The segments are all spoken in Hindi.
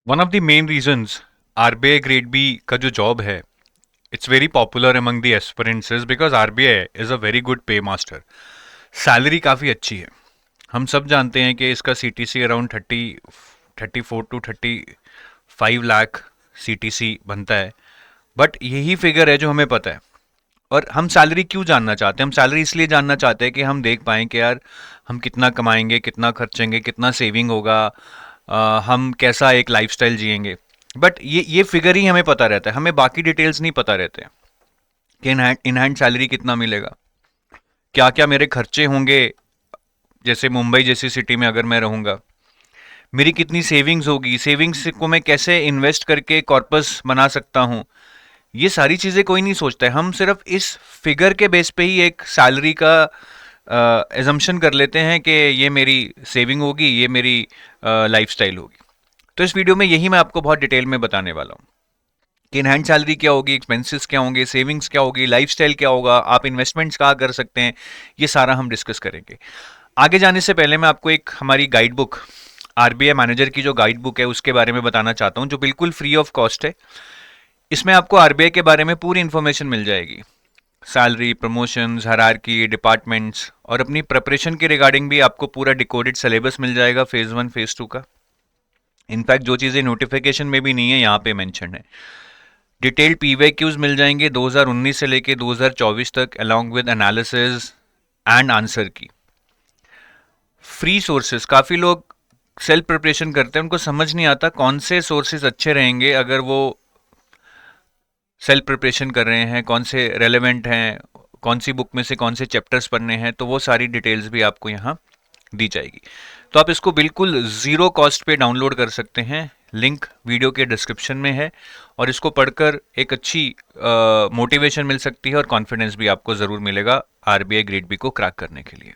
One of the main reasons RBI grade B का जो जॉब है, it's very popular among the aspirants because RBI is a very good pay master. Salary काफ़ी अच्छी है। हम सब जानते हैं कि इसका CTC around 34 to 35 lakh CTC बनता है। बट यही फिगर है जो हमें पता है। और हम सैलरी क्यों जानना चाहते हैं? हम सैलरी इसलिए जानना चाहते हैं कि हम देख पाएँ कि यार हम कितना कमाएंगे, कितना खर्चेंगे, कितना सेविंग होगा, हम कैसा एक लाइफस्टाइल जिएंगे। बट ये फिगर ही हमें पता रहता है, हमें बाकी डिटेल्स नहीं पता रहते हैं कि इन हैंड सैलरी कितना मिलेगा, क्या क्या मेरे खर्चे होंगे। जैसे मुंबई जैसी सिटी में अगर मैं रहूँगा, मेरी कितनी सेविंग्स होगी, सेविंग्स को मैं कैसे इन्वेस्ट करके कॉर्पस बना सकता हूँ। ये सारी चीज़ें कोई नहीं सोचता है। हम सिर्फ इस फिगर के बेस पे ही एक सैलरी का एजम्पशन कर लेते हैं कि ये मेरी सेविंग होगी, ये मेरी लाइफस्टाइल होगी। तो इस वीडियो में यही मैं आपको बहुत डिटेल में बताने वाला हूँ कि इन हैंड सैलरी क्या होगी, एक्सपेंसेस क्या होंगे, सेविंग्स क्या होगी, लाइफस्टाइल क्या होगा, आप इन्वेस्टमेंट्स कहाँ कर सकते हैं। ये सारा हम डिस्कस करेंगे। आगे जाने से पहले मैं आपको एक हमारी गाइड बुक, आरबीआई मैनेजर की जो गाइड बुक है उसके बारे में बताना चाहता हूँ, जो बिल्कुल फ्री ऑफ कॉस्ट है। इसमें आपको आरबीआई के बारे में पूरी इन्फॉर्मेशन मिल जाएगी। सैलरी, प्रमोशंस, हायरार्की, डिपार्टमेंट्स और अपनी प्रिपरेशन के रिगार्डिंग भी आपको पूरा डिकोडेड सिलेबस मिल जाएगा फेज़ 1 फेज़ 2 का। इनफैक्ट जो चीज़ें नोटिफिकेशन में भी नहीं है यहाँ पे मेंशन है। डिटेल्ड पीवाईक्यूज मिल जाएंगे 2019 से लेके 2024 तक, along with analysis and answer की। फ्री सोर्सेज, काफ़ी लोग सेल्फ प्रिपरेशन करते हैं, उनको समझ नहीं आता कौन से सोर्सेज अच्छे रहेंगे अगर वो सेल्फ प्रिपरेशन कर रहे हैं, कौन से रेलेवेंट हैं, कौन सी बुक में से कौन से चैप्टर्स पढ़ने हैं। तो वो सारी डिटेल्स भी आपको यहाँ दी जाएगी। तो आप इसको बिल्कुल ज़ीरो कॉस्ट पे डाउनलोड कर सकते हैं, लिंक वीडियो के डिस्क्रिप्शन में है। और इसको पढ़कर एक अच्छी मोटिवेशन मिल सकती है और कॉन्फिडेंस भी आपको ज़रूर मिलेगा आरबीआई ग्रेड बी को क्रैक करने के लिए।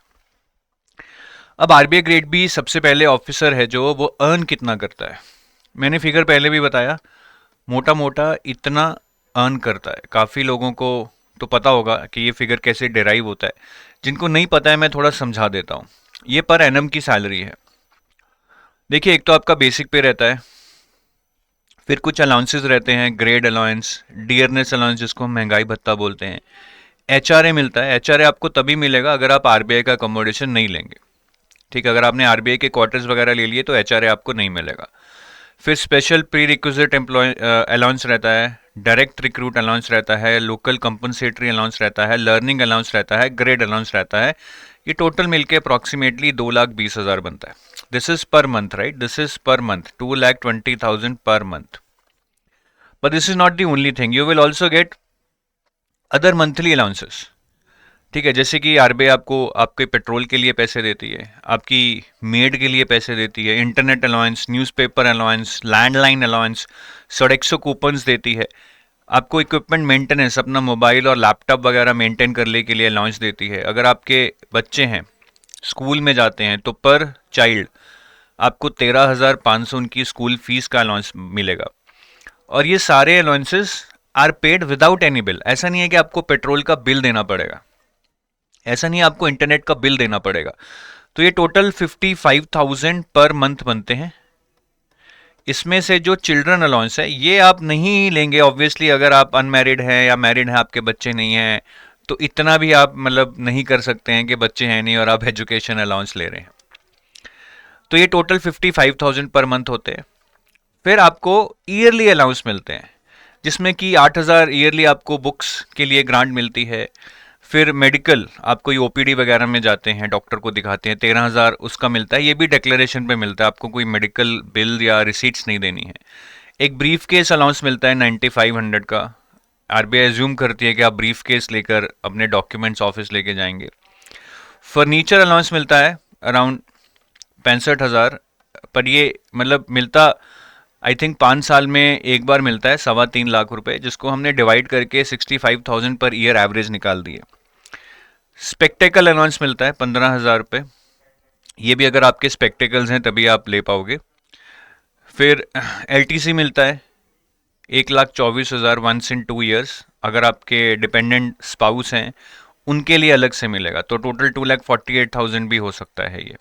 अब आरबीआई ग्रेड बी सबसे पहले ऑफिसर है जो वो अर्न कितना करता है। मैंने फिगर पहले भी बताया, मोटा मोटा इतना अर्न करता है। काफ़ी लोगों को तो पता होगा कि ये फिगर कैसे डिराइव होता है। जिनको नहीं पता है मैं थोड़ा समझा देता हूँ। ये पर एनम की सैलरी है। देखिए, एक तो आपका बेसिक पे रहता है, फिर कुछ अलाउंसेस रहते हैं, ग्रेड अलाउंस, डियरनेस अलाउंस जिसको हम महंगाई भत्ता बोलते हैं, एचआरए मिलता है। एचआरए आपको तभी मिलेगा अगर आप आरबीआई का अकोमोडेशन नहीं लेंगे। ठीक है, अगर आपने आरबीआई के क्वार्टर्स वगैरह ले लिए तो एचआरए आपको नहीं मिलेगा। फिर special pre requisite employ allowance रहता है, डायरेक्ट रिक्रूट अलाउंस रहता है, लोकल कंपनसेटरी अलाउंस रहता है, लर्निंग अलाउंस रहता है, ग्रेड अलाउंस रहता है। ये टोटल मिलके अप्रॉक्सीमेटली 2,20,000 बनता है। This is per month, right? This is per month, 2,20,000 per month. But this is not the only thing, you will also get other monthly allowances. ठीक है, जैसे कि आरबीआई आपको आपके पेट्रोल के लिए पैसे देती है, आपकी मेड के लिए पैसे देती है, internet allowance, newspaper allowance, landline allowance, Sodexo coupons देती है। आपको इक्विपमेंट मेंटेनेंस, अपना मोबाइल और लैपटॉप वगैरह मेंटेन करने के लिए अलाउंस देती है। अगर आपके बच्चे हैं, स्कूल में जाते हैं, तो पर चाइल्ड आपको 13,500 उनकी स्कूल फीस का अलाउंस मिलेगा। और ये सारे allowances are paid without any bill. ऐसा नहीं है कि आपको पेट्रोल का बिल देना पड़ेगा, ऐसा नहीं है आपको इंटरनेट का बिल देना पड़ेगा। तो ये टोटल 55,000 पर मंथ बनते हैं। इसमें से जो चिल्ड्रन अलाउंस है ये आप नहीं लेंगे ऑब्वियसली। अगर आप अनमैरिड हैं या मैरिड हैं, आपके बच्चे नहीं हैं, तो इतना भी आप मतलब नहीं कर सकते हैं कि बच्चे हैं नहीं और आप एजुकेशन अलाउंस ले रहे हैं। तो ये टोटल 55,000 पर मंथ होते हैं। फिर आपको ईयरली अलाउंस मिलते हैं, जिसमें कि 8,000 ईयरली आपको बुक्स के लिए ग्रांट मिलती है। फिर मेडिकल, आप कोई ओपीडी वगैरह में जाते हैं, डॉक्टर को दिखाते हैं, 13,000 उसका मिलता है। ये भी डिक्लेरेशन पे मिलता है, आपको कोई मेडिकल बिल या रिसीट्स नहीं देनी है। एक ब्रीफ केस अलाउंस मिलता है 9,500 का। आरबीआई एज्यूम करती है कि आप ब्रीफ केस लेकर अपने डॉक्यूमेंट्स ऑफिस लेके जाएंगे। फर्नीचर अलाउंस मिलता है अराउंड 65,000, पर ये मतलब मिलता आई थिंक 5 साल में एक बार मिलता है, 3.25 लाख रुपए, जिसको हमने डिवाइड करके 65,000 पर ईयर एवरेज निकाल दिए। स्पेक्टेकल अलाउंस मिलता है 15,000 रुपये। ये भी अगर आपके स्पेक्टेकल्स हैं तभी आप ले पाओगे। फिर एलटीसी मिलता है 1,24,000 वंस इन 2 ईयर्स। अगर आपके डिपेंडेंट स्पाउस हैं उनके लिए अलग से मिलेगा, तो टोटल 2,48,000 भी हो सकता है ये।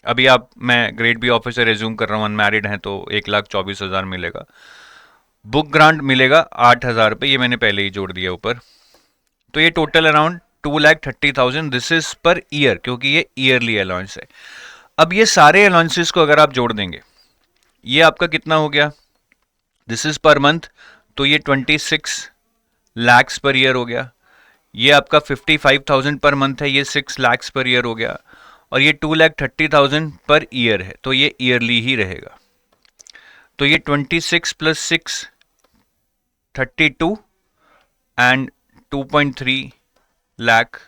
अभी आप, मैं ग्रेड बी ऑफिसर रिज्यूम कर रहा हूँ, अनमैरिड हैं तो 1,24,000 मिलेगा। बुक ग्रांट मिलेगा 8,000 रुपये, ये मैंने पहले ही जोड़ दिया ऊपर। तो ये total around 2,30,000, this is per year, क्योंकि ये ईयरली अलाउंस है। अब ये सारे अलाउंसेस को अगर आप जोड़ देंगे, ये आपका कितना हो गया, दिस इज पर मंथ, तो ये 26 लैक्स पर ईयर हो गया। ये आपका 55,000 पर मंथ है, ये 6 लैक्स पर ईयर हो गया। और ये 2,30,000 पर ईयर है, तो ये ईयरली ही रहेगा। तो ये 26 प्लस 6 32 एंड 2.3 लाख,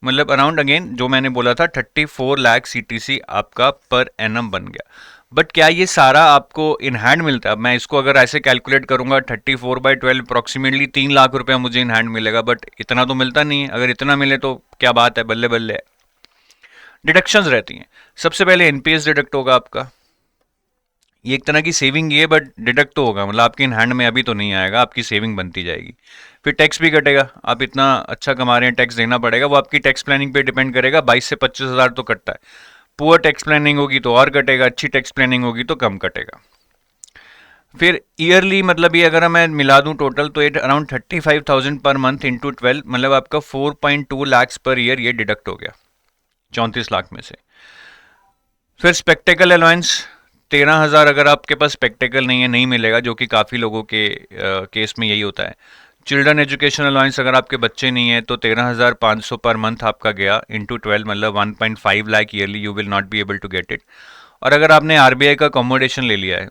मतलब अराउंड अगेन जो मैंने बोला था 34 लाख सीटीसी आपका पर एनम बन गया। बट क्या ये सारा आपको इन हैंड मिलता है? अब मैं इसको अगर ऐसे कैलकुलेट करूंगा 34/12 अप्रॉक्सीमेटली 3 लाख रुपया मुझे इन हैंड मिलेगा, बट इतना तो मिलता नहीं है। अगर इतना मिले तो क्या बात है, बल्ले बल्ले है। डिडक्शंस रहती हैं। सबसे पहले एनपीएस डिडक्ट होगा आपका, ये एक तरह की सेविंग ही है, बट डिडक्ट तो होगा, मतलब आपके इन हैंड में अभी तो नहीं आएगा, आपकी सेविंग बनती जाएगी। फिर टैक्स भी कटेगा, आप इतना अच्छा कमा रहे हैं, टैक्स देना पड़ेगा, वो आपकी टैक्स प्लानिंग पे डिपेंड करेगा। 22 से 25 हज़ार तो कटता है। पुअर टैक्स प्लानिंग होगी तो और कटेगा, अच्छी टैक्स प्लानिंग होगी तो कम कटेगा। फिर ईयरली, मतलब ये अगर मैं मिला दूं टोटल, तो ये अराउंड 35,000 पर मंथ इंटू 12, मतलब आपका 4.2 लाख पर ईयर ये डिडक्ट हो गया 34 लाख में से। फिर स्पेक्टेकल अलाउंस 13,000, अगर आपके पास स्पेक्टेकल नहीं है, नहीं मिलेगा, जो कि काफ़ी लोगों के केस में यही होता है। चिल्ड्रन एजुकेशन अलाउंस, अगर आपके बच्चे नहीं है तो 13,500 पर मंथ आपका गया इंटू 12, मतलब 1.5 lakh yearly, you will not be able to get it. और अगर आपने आरबीआई का अकोमोडेशन ले लिया है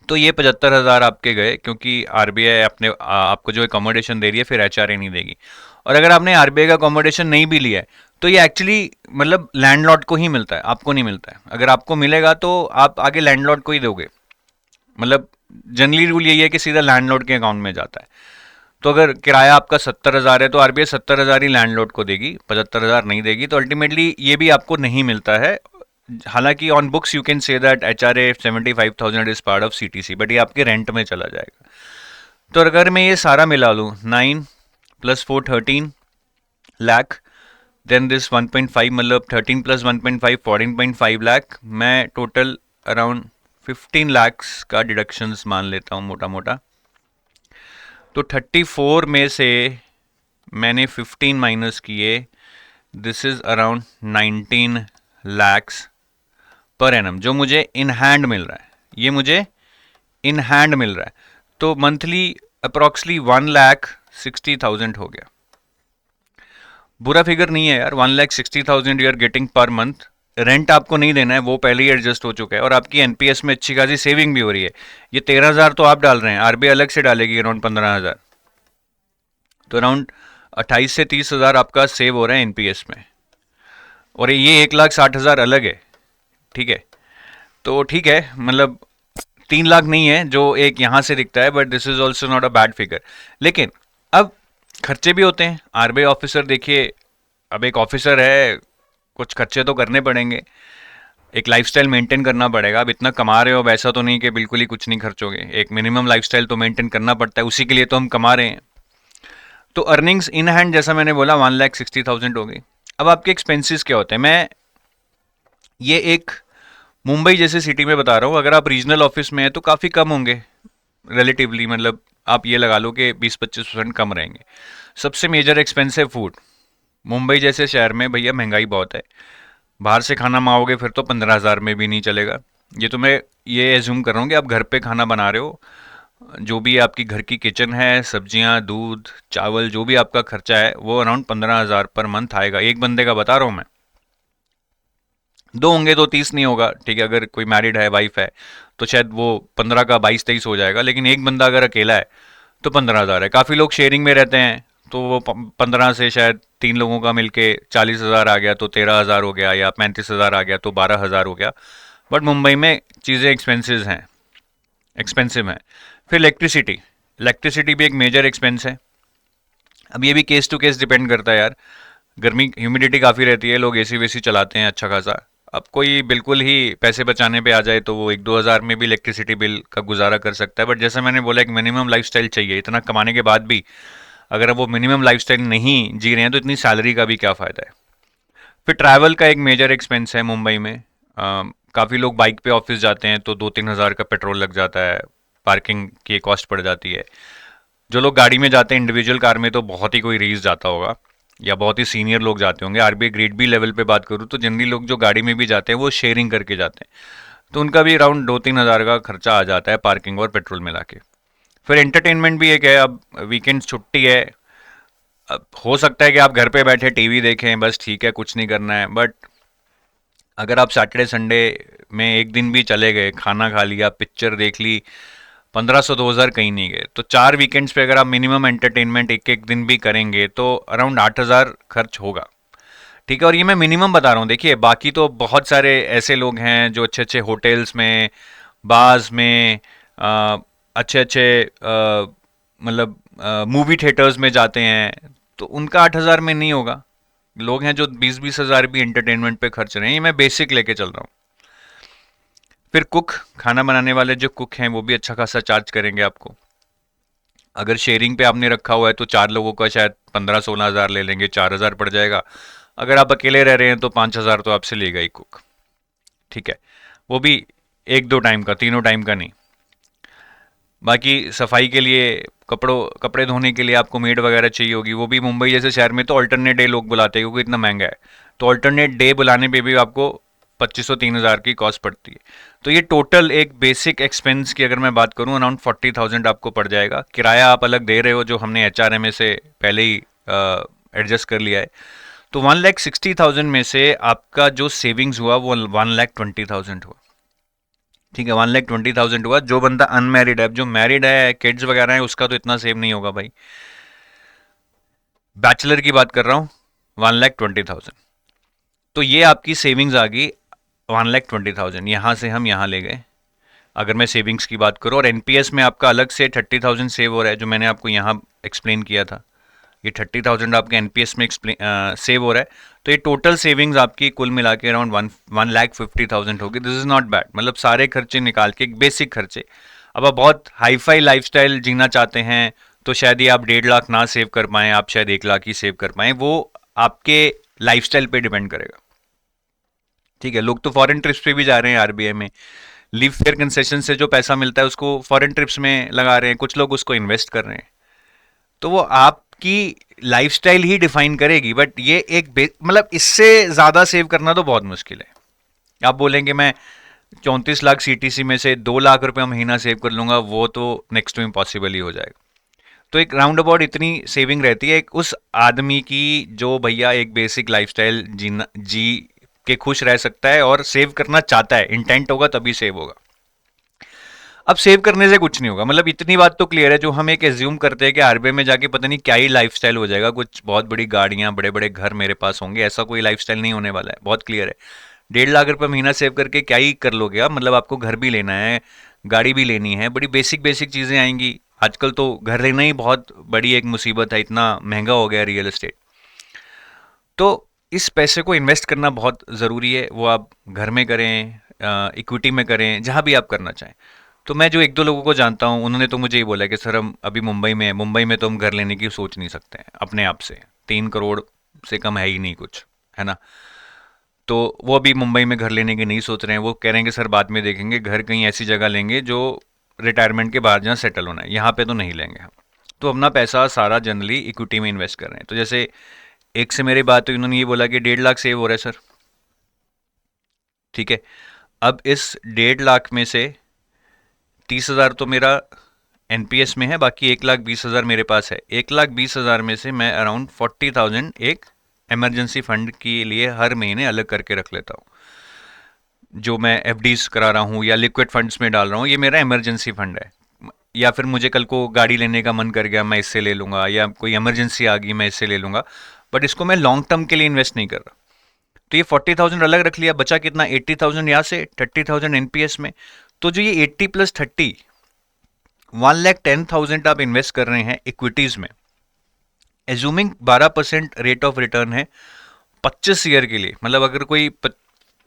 तो ये 75,000 आपके गए, क्योंकि आरबीआई अपने आपको जो अकोमोडेशन दे रही है, फिर एचआरए नहीं देगी। और अगर आपने आरबीआई का अकोमोडेशन नहीं भी लिया है तो ये एक्चुअली मतलब लैंडलॉर्ड को ही मिलता है, आपको नहीं मिलता है। अगर आपको मिलेगा तो आप आगे लैंडलॉर्ड को ही दोगे, मतलब जनरली रूल यही है कि सीधा लैंडलॉर्ड के अकाउंट में जाता है। तो अगर किराया आपका 70,000 है तो आरबीआई 70,000 ही लैंडलॉर्ड को देगी, 75,000 नहीं देगी। तो अल्टीमेटली ये भी आपको नहीं मिलता है। हालांकि on books you can say that HRA 75,000 is part of CTC, but ये आपके रेंट में चला जाएगा। तो अगर मैं ये सारा मिला लूँ, 9 + 4 13 लाख, देन दिस 1.5, मतलब 13 + 1.5 14.5 लाख, मैं टोटल अराउंड 15 लाख्स का डिडक्शंस मान लेता हूँ मोटा मोटा। तो 34 में से मैंने 15 माइनस किए, this is around 19 lakhs per annum, जो मुझे इन हैंड मिल रहा है। ये मुझे इन हैंड मिल रहा है, तो मंथली अप्रॉक्सली 1,60,000 हो गया। बुरा फिगर नहीं है यार, 1,60,000 you are getting per month. Rent आपको नहीं देना है, वो पहले ही एडजस्ट हो चुका है, और आपकी एनपीएस में अच्छी खासी सेविंग भी हो रही है। ये 13,000 तो आप डाल रहे हैं, आरबीआई अलग से डालेगी अराउंड 15,000, तो अराउंड 28 से 30,000 आपका सेव हो रहा है एनपीएस में। और ये 1,60,000 अलग है, ठीक है। तो ठीक है, मतलब 3 लाख नहीं है जो एक यहां से दिखता है, but this is also not a bad figure. लेकिन अब खर्चे भी होते हैं। आरबीआई ऑफिसर, देखिए अब एक ऑफिसर है, कुछ खर्चे तो करने पड़ेंगे, एक लाइफस्टाइल मेंटेन करना पड़ेगा। अब इतना कमा रहे हो, अब ऐसा तो नहीं कि बिल्कुल ही कुछ नहीं खर्चोगे, एक मिनिमम लाइफस्टाइल तो मेंटेन करना पड़ता है, उसी के लिए तो हम कमा रहे हैं। तो अर्निंग्स इन हैंड, जैसा मैंने बोला, 1,60,000 हो गई। अब आपके एक्सपेंसेस क्या होते हैं, मैं ये एक मुंबई जैसे सिटी में बता रहा हूँ। अगर आप रीजनल ऑफिस में हैं तो काफ़ी कम होंगे रिलेटिवली, मतलब आप ये लगा लो कि 20-25% कम रहेंगे। सबसे मेजर एक्सपेंस है फूड। मुंबई जैसे शहर में भैया महंगाई बहुत है, बाहर से खाना मंगाओगे फिर तो 15,000 में भी नहीं चलेगा। ये तो मैं ये एज्यूम कर रहा हूँ कि आप घर पे खाना बना रहे हो, जो भी आपकी घर की किचन है, सब्जियां, दूध, चावल, जो भी आपका खर्चा है वो अराउंड 15,000 पर मंथ आएगा। एक बंदे का बता रहा हूँ मैं, दो होंगे तो 30 नहीं होगा, ठीक है। अगर कोई मैरिड है, वाइफ है, तो शायद वो 15 का 22-23 हो जाएगा। लेकिन एक बंदा अगर अकेला है तो 15,000 है। काफ़ी लोग शेयरिंग में रहते हैं तो वो 15 से शायद 3 लोगों का मिलके 40,000 आ गया तो 13,000 हो गया, या 35,000 आ गया तो 12,000 हो गया। बट मुंबई में चीज़ें एक्सपेंसिव हैं। फिर इलेक्ट्रिसिटी, इलेक्ट्रिसिटी भी एक मेजर एक्सपेंस है। अब ये भी केस टू केस डिपेंड करता है यार। गर्मी, ह्यूमिडिटी काफ़ी रहती है, लोग एसी वेसी चलाते हैं अच्छा खासा। अब कोई बिल्कुल ही पैसे बचाने पे आ जाए तो वो 1-2 हज़ार में भी इलेक्ट्रिसिटी बिल का गुजारा कर सकता है। बट जैसे मैंने बोला, एक मिनिमम लाइफस्टाइल चाहिए। इतना कमाने के बाद भी अगर वो मिनिमम लाइफस्टाइल नहीं जी रहे हैं तो इतनी सैलरी का भी क्या फ़ायदा है। फिर ट्रैवल का एक मेजर एक्सपेंस है मुंबई में। काफ़ी लोग बाइक पे ऑफिस जाते हैं तो 2-3 हज़ार का पेट्रोल लग जाता है, पार्किंग की कॉस्ट पड़ जाती है। जो लोग गाड़ी में जाते हैं इंडिविजुअल कार में तो बहुत ही कोई रीस जाता होगा या बहुत ही सीनियर लोग जाते होंगे। आरबीआई ग्रेड बी लेवल पे बात करूँ तो जनरली लोग जो गाड़ी में भी जाते हैं वो शेयरिंग करके जाते हैं, तो उनका भी अराउंड 2-3 हज़ार का खर्चा आ जाता है पार्किंग और पेट्रोल मिला के। फिर एंटरटेनमेंट भी एक है, अब वीकेंड छुट्टी है, अब हो सकता है कि आप घर पे बैठे टीवी देखें, बस ठीक है, कुछ नहीं करना है। बट अगर आप सैटरडे संडे में एक दिन भी चले गए, खाना खा लिया, पिक्चर देख ली, 1500-2000 कहीं नहीं गए, तो 4 वीकेंड्स पे अगर आप मिनिमम एंटरटेनमेंट एक एक दिन भी करेंगे तो अराउंड 8 हज़ार खर्च होगा। ठीक है, और ये मैं मिनिमम बता रहा हूँ। देखिए बाकी तो बहुत सारे ऐसे लोग हैं जो अच्छे अच्छे होटल्स में, बार्स में, अच्छे अच्छे मतलब मूवी थिएटर्स में जाते हैं, तो उनका 8 हज़ार में नहीं होगा। लोग हैं जो 20-20 हज़ार भी एंटरटेनमेंट पे खर्च रहे हैं, ये मैं बेसिक लेके चल रहा हूँ। फिर कुक, खाना बनाने वाले जो कुक हैं वो भी अच्छा खासा चार्ज करेंगे आपको। अगर शेयरिंग पे आपने रखा हुआ है तो 4 लोगों का शायद 15-16 हज़ार ले लेंगे, 4 हज़ार पड़ जाएगा। अगर आप अकेले रह रहे हैं तो 5 हज़ार तो आपसे लेगा ही कुक। ठीक है, वो भी 1-2 टाइम का, तीनों टाइम का नहीं। बाकी सफाई के लिए, कपड़े धोने के लिए आपको मेड वगैरह चाहिए होगी, वो भी मुंबई जैसे शहर में तो अल्टरनेट डे लोग बुलाते हैं क्योंकि इतना महंगा है। तो अल्टरनेट डे बुलाने पे भी आपको 2500-3000 की कॉस्ट पड़ती है। तो ये टोटल एक बेसिक एक्सपेंस की अगर मैं बात करूं अराउंड 40,000 आपको पड़ जाएगा। किराया आप अलग दे रहे हो जो हमने HRMA से पहले ही एडजस्ट कर लिया है। तो 1,60,000 में से आपका जो सेविंग्स हुआ वो 1,20,000 हुआ। ठीक है, 1,20,000 हुआ। जो बंदा अनमैरिड है, जो मैरिड है, किड्स वगैरह है, उसका तो इतना सेव नहीं होगा भाई। बैचलर की बात कर रहा हूँ, 1,20,000। तो ये आपकी सेविंग्स आ गई 1,20,000। यहाँ से हम यहाँ ले गए अगर मैं सेविंग्स की बात करूँ। और एनपीएस में आपका अलग से 30,000 सेव हो रहा है, जो मैंने आपको यहाँ एक्सप्लेन किया था। ये 30,000 आपके एनपीएस में सेव हो रहा है। तो ये टोटल सेविंग्स आपकी कुल मिला के अराउंड 1,50,000 होगी। दिस इज नॉट बैड, मतलब सारे खर्चे निकाल के एक बेसिक खर्चे। अब आप बहुत हाईफाई लाइफस्टाइल जीना चाहते हैं तो शायद ये आप 1.5 लाख ना सेव कर पाएँ, आप शायद 1 लाख ही सेव कर पाएँ, वो आपके लाइफस्टाइल पे डिपेंड करेगा। ठीक है, लोग तो फॉरेन ट्रिप्स पे भी जा रहे हैं आरबीआई में, लीव फेयर कंसेशन से जो पैसा मिलता है उसको फॉरेन ट्रिप्स में लगा रहे हैं, कुछ लोग उसको इन्वेस्ट कर रहे हैं। तो वो आपकी लाइफस्टाइल ही डिफाइन करेगी। बट ये एक मतलब इससे ज्यादा सेव करना तो बहुत मुश्किल है। आप बोलेंगे मैं 34 लाख सीटीसी में से 2 लाख रुपए महीना सेव कर लूंगा, वो तो नेक्स्ट टू इम्पॉसिबल ही हो जाएगा। तो एक राउंड अबाउट इतनी सेविंग रहती है एक उस आदमी की जो भैया एक बेसिक लाइफस्टाइल जीना जी के खुश रह सकता है और सेव करना चाहता है। इंटेंट होगा तभी सेव होगा। अब सेव करने से कुछ नहीं होगा, मतलब इतनी बात तो क्लियर है। जो हम एक एज्यूम करते हैं कि आरबीआई में जाके पता नहीं क्या ही लाइफस्टाइल हो जाएगा, कुछ बहुत बड़ी गाड़ियां, बड़े बड़े घर मेरे पास होंगे, ऐसा कोई लाइफस्टाइल नहीं होने वाला है, बहुत क्लियर है। 1.5 लाख रुपए महीना सेव करके क्या ही कर लोगे आप? मतलब आपको घर भी लेना है, गाड़ी भी लेनी है, बड़ी बेसिक बेसिक चीजें आएंगी। आजकल तो घर लेना ही बहुत बड़ी एक मुसीबत है, इतना महंगा हो गया रियल एस्टेट। तो इस पैसे को इन्वेस्ट करना बहुत ज़रूरी है, वो आप घर में करें, इक्विटी में करें, जहाँ भी आप करना चाहें। तो मैं जो 1-2 लोगों को जानता हूँ उन्होंने तो मुझे ये बोला कि सर हम अभी मुंबई में हैं, मुंबई में तो हम घर लेने की सोच नहीं सकते हैं अपने आप से, 3 करोड़ से कम है ही नहीं कुछ, है ना। तो वो अभी मुंबई में घर लेने की नहीं सोच रहे हैं, वो कह रहे हैं कि सर बाद में देखेंगे, घर कहीं ऐसी जगह लेंगे जो रिटायरमेंट के बाद जहाँ सेटल होना है, यहाँ पे तो नहीं लेंगे हम। तो अपना पैसा सारा जनरली इक्विटी में इन्वेस्ट कर रहे हैं। तो जैसे एक से मेरी बात हुई, उन्होंने ये बोला कि 1.5 लाख सेव हो रहा है सर। ठीक है, अब इस 1.5 लाख में से 30,000 तो मेरा एनपीएस में है, बाकी 1,20,000 मेरे पास है। 1,20,000 में से मैं अराउंड 40,000 एक इमरजेंसी फंड के लिए हर महीने अलग करके रख लेता हूँ। जो मैं एफडीज करा रहा हूँ या लिक्विड फंड्स में डाल रहा हूँ, ये मेरा इमरजेंसी फंड है। या फिर मुझे कल को गाड़ी लेने का मन कर गया, मैं इससे ले लूंगा, या कोई इमरजेंसी आ गई मैं इससे ले लूंगा। बट इसको मैं लॉन्ग टर्म के लिए इन्वेस्ट नहीं कर रहा। तो ये 40,000 अलग रख लिया, बचा कितना? 80,000 यहाँ से, 30,000 एनपीएस में। तो जो ये 80 + 30, 1,10,000 आप इन्वेस्ट कर रहे हैं इक्विटीज में, एज्यूमिंग 12% रेट ऑफ रिटर्न है 25 ईयर के लिए। मतलब अगर कोई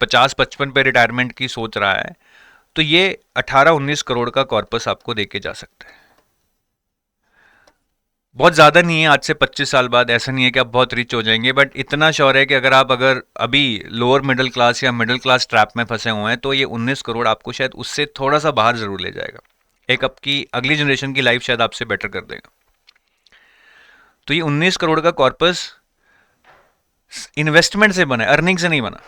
50-55 पे रिटायरमेंट की सोच रहा है तो ये 18-19 करोड़ का कॉर्पस आपको देके जा सकता है। बहुत ज़्यादा नहीं है, आज से 25 साल बाद ऐसा नहीं है कि आप बहुत रिच हो जाएंगे, बट इतना श्योर है कि अगर अभी लोअर मिडिल क्लास या मिडिल क्लास ट्रैप में फंसे हुए हैं तो ये 19 करोड़ आपको शायद उससे थोड़ा सा बाहर ज़रूर ले जाएगा। एक आपकी अगली जनरेशन की लाइफ शायद आपसे बेटर कर देगा। तो ये 19 करोड़ का कॉर्पस इन्वेस्टमेंट से बना है, अर्निंग से नहीं बना।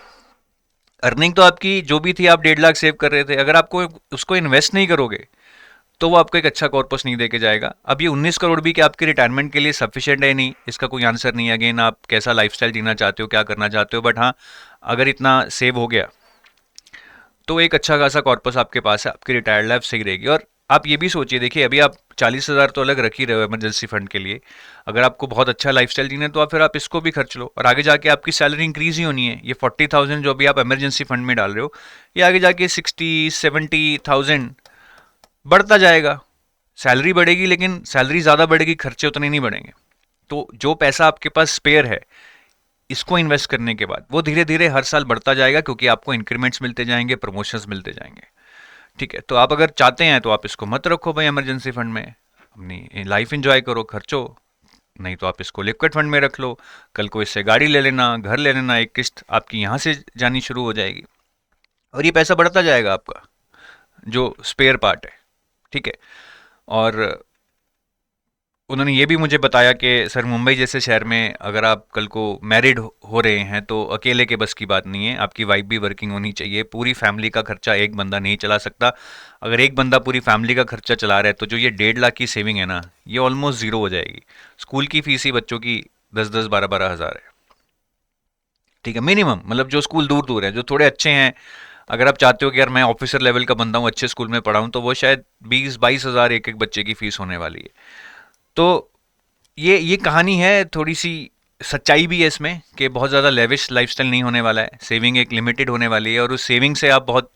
अर्निंग तो आपकी जो भी थी, आप 1.5 लाख सेव कर रहे थे, अगर आपको उसको इन्वेस्ट नहीं करोगे तो वो आपको एक अच्छा कॉर्पस नहीं देके जाएगा। अब ये 19 करोड़ भी कि आपके रिटायरमेंट के लिए सफिशिएंट है नहीं, इसका कोई आंसर नहीं है। अगेन आप कैसा लाइफस्टाइल जीना चाहते हो, क्या करना चाहते हो, बट हाँ, अगर इतना सेव हो गया तो एक अच्छा खासा कॉर्पस आपके पास है, आपकी रिटायर्ड लाइफ सही रहेगी। और आप ये भी सोचिए, देखिए अभी आप 40,000 तो अलग रख ही रहे हो इमरजेंसी फंड के लिए। अगर आपको बहुत अच्छा लाइफस्टाइल जीना है तो फिर आप इसको भी खर्च लो, और आगे जाके आपकी सैलरी इंक्रीज ही होनी है। ये 40,000 जो अभी आप इमरजेंसी फंड में डाल रहे हो, ये आगे जाके 60-70,000 बढ़ता जाएगा। सैलरी बढ़ेगी, लेकिन सैलरी ज़्यादा बढ़ेगी, खर्चे उतने नहीं बढ़ेंगे। तो जो पैसा आपके पास स्पेयर है, इसको इन्वेस्ट करने के बाद वो धीरे धीरे हर साल बढ़ता जाएगा, क्योंकि आपको इंक्रीमेंट्स मिलते जाएंगे, प्रमोशंस मिलते जाएंगे। ठीक है, तो आप अगर चाहते हैं तो आप इसको मत रखो भाई इमरजेंसी फंड में, अपनी लाइफ एंजॉय करो, खर्चो। नहीं तो आप इसको लिक्विड फंड में रख लो, कल को इससे गाड़ी ले लेना, घर ले लेना, एक किस्त आपकी यहाँ से जानी शुरू हो जाएगी, और ये पैसा बढ़ता जाएगा आपका जो स्पेयर पार्ट है। ठीक है। और उन्होंने ये भी मुझे बताया कि सर, मुंबई जैसे शहर में अगर आप कल को मैरिड हो रहे हैं तो अकेले के बस की बात नहीं है, आपकी वाइफ भी वर्किंग होनी चाहिए। पूरी फैमिली का खर्चा एक बंदा नहीं चला सकता। अगर एक बंदा पूरी फैमिली का खर्चा चला रहा है तो जो ये 1.5 लाख की सेविंग है ना, ये ऑलमोस्ट ज़ीरो हो जाएगी। स्कूल की फीस ही बच्चों की 10-10, 12-12 हज़ार है। ठीक है, मिनिमम, मतलब जो स्कूल दूर दूर है, जो थोड़े अच्छे हैं, अगर आप चाहते हो कि यार मैं ऑफिसर लेवल का बंदा हूँ, अच्छे स्कूल में पढ़ाऊँ, तो वो शायद 20-22 हज़ार एक एक बच्चे की फीस होने वाली है। तो ये कहानी है, थोड़ी सी सच्चाई भी है इसमें कि बहुत ज़्यादा लेविश लाइफस्टाइल नहीं होने वाला है। सेविंग एक लिमिटेड होने वाली है, और उस सेविंग से आप बहुत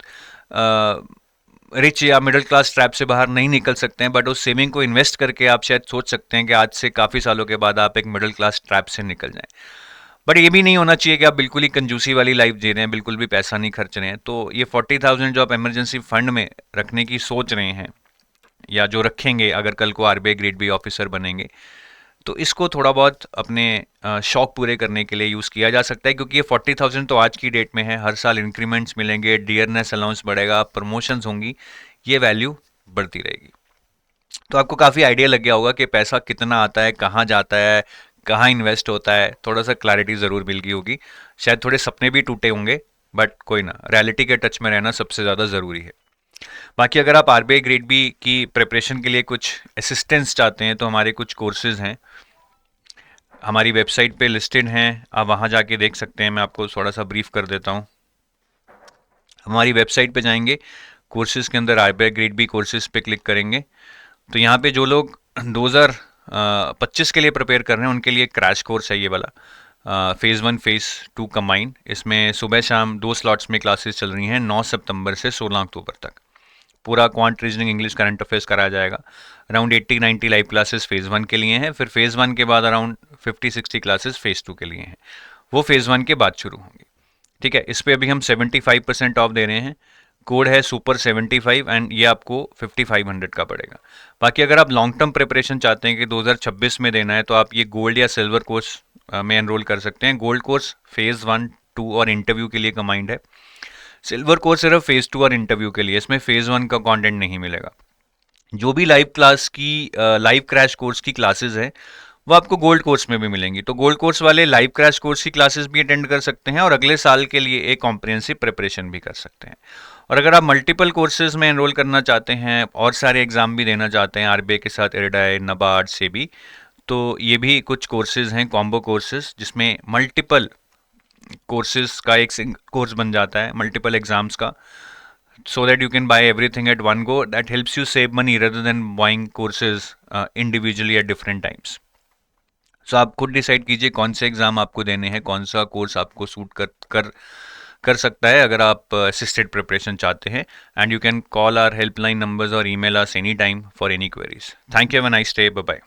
रिच या मिडिल क्लास ट्रैप से बाहर नहीं निकल सकते हैं, बट उस सेविंग को इन्वेस्ट करके आप शायद सोच सकते हैं कि आज से काफ़ी सालों के बाद आप एक मिडिल क्लास ट्रैप से निकल जाएं। बट ये भी नहीं होना चाहिए कि आप बिल्कुल ही कंजूसी वाली लाइफ जी रहे हैं, बिल्कुल भी पैसा नहीं खर्च रहे हैं। तो ये 40,000 जो आप इमरजेंसी फंड में रखने की सोच रहे हैं, या जो रखेंगे अगर कल को आरबीआई ग्रेड बी ऑफिसर बनेंगे, तो इसको थोड़ा बहुत अपने शौक पूरे करने के लिए यूज़ किया जा सकता है। क्योंकि ये 40,000 तो आज की डेट में है, हर साल इंक्रीमेंट्स मिलेंगे, डियरनेस अलाउंस बढ़ेगा, प्रमोशंस होंगी, ये वैल्यू बढ़ती रहेगी। तो आपको काफ़ी आइडिया लग गया होगा कि पैसा कितना आता है, कहाँ जाता है, कहाँ इन्वेस्ट होता है। थोड़ा सा क्लैरिटी ज़रूर मिल गई होगी, शायद थोड़े सपने भी टूटे होंगे, बट कोई ना, रियलिटी के टच में रहना सबसे ज़्यादा ज़रूरी है। बाकी अगर आप आरबीआई ग्रेड बी की प्रिपरेशन के लिए कुछ असिस्टेंस चाहते हैं तो हमारे कुछ कोर्सेज हैं, हमारी वेबसाइट पे लिस्टेड हैं, आप वहाँ जाके देख सकते हैं। मैं आपको थोड़ा सा ब्रीफ कर देता हूँ। हमारी वेबसाइट पे जाएंगे, कोर्सेज के अंदर आरबीआई ग्रेड बी कोर्सेज पे क्लिक करेंगे, तो यहाँ पे जो लोग 2025 के लिए प्रिपेयर कर रहे हैं उनके लिए क्रैश कोर्स है ये वाला, फेज़ 1 फेज़ 2 कंबाइन। इसमें सुबह शाम 2 स्लॉट्स में क्लासेस चल रही हैं, 9 सितंबर से 16 अक्टूबर तक। पूरा quant, reasoning, English, current affairs कराया जाएगा। अराउंड 80-90 लाइव क्लासेस फेज़ 1 के लिए हैं, फिर फेज़ 1 के बाद अराउंड 50-60 क्लासेस फेज़ 2 के लिए हैं। वो फेज़ 1 के बाद शुरू होंगी। ठीक है, इस पे अभी हम 75% ऑफ दे रहे हैं। कोड है सुपर 75, एंड ये आपको 5500 का पड़ेगा। बाकी अगर आप लॉन्ग टर्म प्रिपरेशन चाहते हैं कि 2026 में देना है, तो आप ये गोल्ड या सिल्वर कोर्स में एनरोल कर सकते हैं। गोल्ड कोर्स फेज़ 1, 2 और इंटरव्यू के लिए कमाइंड है। सिल्वर कोर्स सिर्फ फेज़ 2 और इंटरव्यू के लिए, इसमें फेज़ 1 का कंटेंट नहीं मिलेगा। जो भी लाइव क्लास की लाइव क्रैश कोर्स की क्लासेस हैं वो आपको गोल्ड कोर्स में भी मिलेंगी। तो गोल्ड कोर्स वाले लाइव क्रैश कोर्स की क्लासेस भी अटेंड कर सकते हैं, और अगले साल के लिए एक कॉम्प्रिहेंसिव प्रिपरेशन भी कर सकते हैं। और अगर आप मल्टीपल कोर्सेज में एनरोल करना चाहते हैं और सारे एग्जाम भी देना चाहते हैं आरबीआई के साथ, इरडाई, नबार्ड से भी, तो ये भी कुछ कोर्सेज हैं, कॉम्बो कोर्सेज, जिसमें मल्टीपल कोर्सेज का एक कोर्स बन जाता है, मल्टीपल एग्जाम्स का, so that you can buy everything at one go. That helps you save money rather than buying courses individually at different times. So आप खुद डिसाइड कीजिए कौन से एग्जाम आपको देने हैं, कौन सा कोर्स आपको सूट कर सकता है अगर आप असिस्टेड प्रिपरेशन चाहते हैं। And you can call our helpline numbers और email us any time for any queries. Thank you, have a nice day, bye bye.